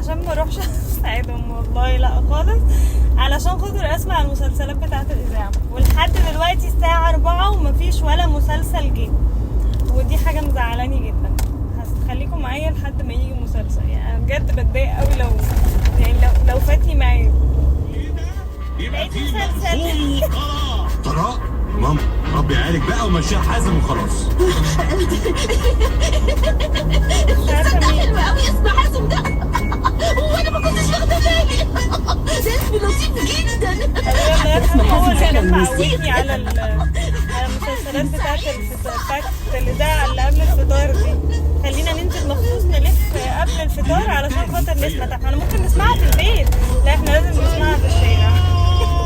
عشان ما اروحش اساعدهم والله، لا خالص، علشان خاطر اسمع المسلسلات بتاعت الاذاعه. ولحد دلوقتي الساعه 4 ومفيش ولا مسلسل جه، ودي حاجه مزعلاني جدا. هخليكم معايا لحد ما يجي مسلسل، يعني انا بجد بتضايق قوي لو فاتني معايا. يبقى في مسلسل طلاق. ماما ربي يعالج بقى ومشيها حازم وخلاص. حلو قوي اسم حازم ده، وانا ما كنتش واخده بالي. ده اسم لطيف جدا. الله يرحمه هو اللي كان معودني على المسلسلات بتاعت الاذاعه اللي قبل الفطار دي. خلينا ننزل مخصوص نلف قبل الفطار علشان خاطر نسمع. طب احنا ممكن نسمعها في البيت، لا احنا لازم نسمعها في الشارع.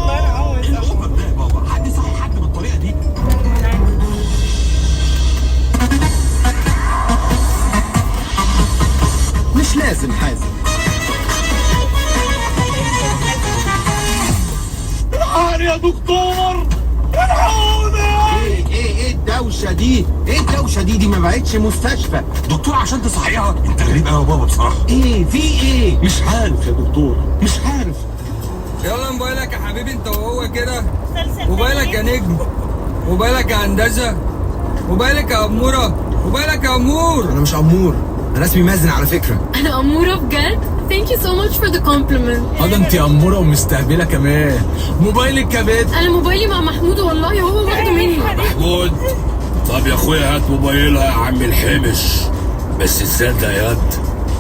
الله يرحمه ويسامحه. بابا حد صحي حد بالطريقه دي؟ مش لازم حازم. الحقني يا دكتور الحقوني. ايه الدوشه دي؟ ايه الدوشه دي ما بقتش مستشفى. دكتور عشان تصحيها؟ انت غريب قوي يا بابا بصراحه. ايه في ايه؟ مش عارف يا دكتور، مش عارف. يلا موبايلك يا حبيبي انت وهو كده. مسلسل موبايلك يا نجم، موبايلك يا هندسه، موبايلك يا اموره، موبايلك يا امور. انا مش امور، انا اسمي مازن على فكره. انا اموره بجد. Thank you so much for the compliment. ده انت اموره ومستهبله كمان. موبايلك يا بنت. انا موبايلي مع محمود والله، هو واخده مني. محمود، طب يا اخويا هات موبايلها يا عم الحمش، بس تصدق يا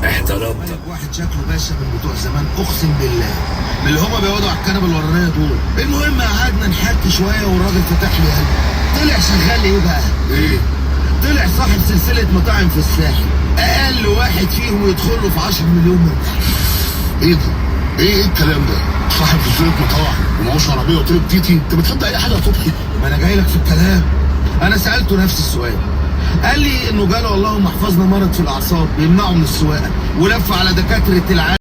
احترمتك. واحد شكله باشا من بتوع زمان، اقسم بالله من اللي هما بيقعدوا على الكنبه الورانيه دول. المهم قعدنا نحكي شويه والراجل فتح لي قلبي. طلع شغال ايه بقى؟ ايه؟ طلع صاحب سلسله مطاعم في الساحل، اقل واحد فيهم يدخل له في 10 مليون مرتاح. ايه ده؟ ايه الكلام ده؟ صاحب سلسله مطاعم ومعهوش عربيه وطلب تيتي؟ انت بتصدق اي حاجه يا صبحي؟ ما انا جاي لك في الكلام. انا سالته نفس السؤال، قال لي انه جاله اللهم احفظنا مرض في الاعصاب بيمنعه من السواقه، ولف على دكاتره العالم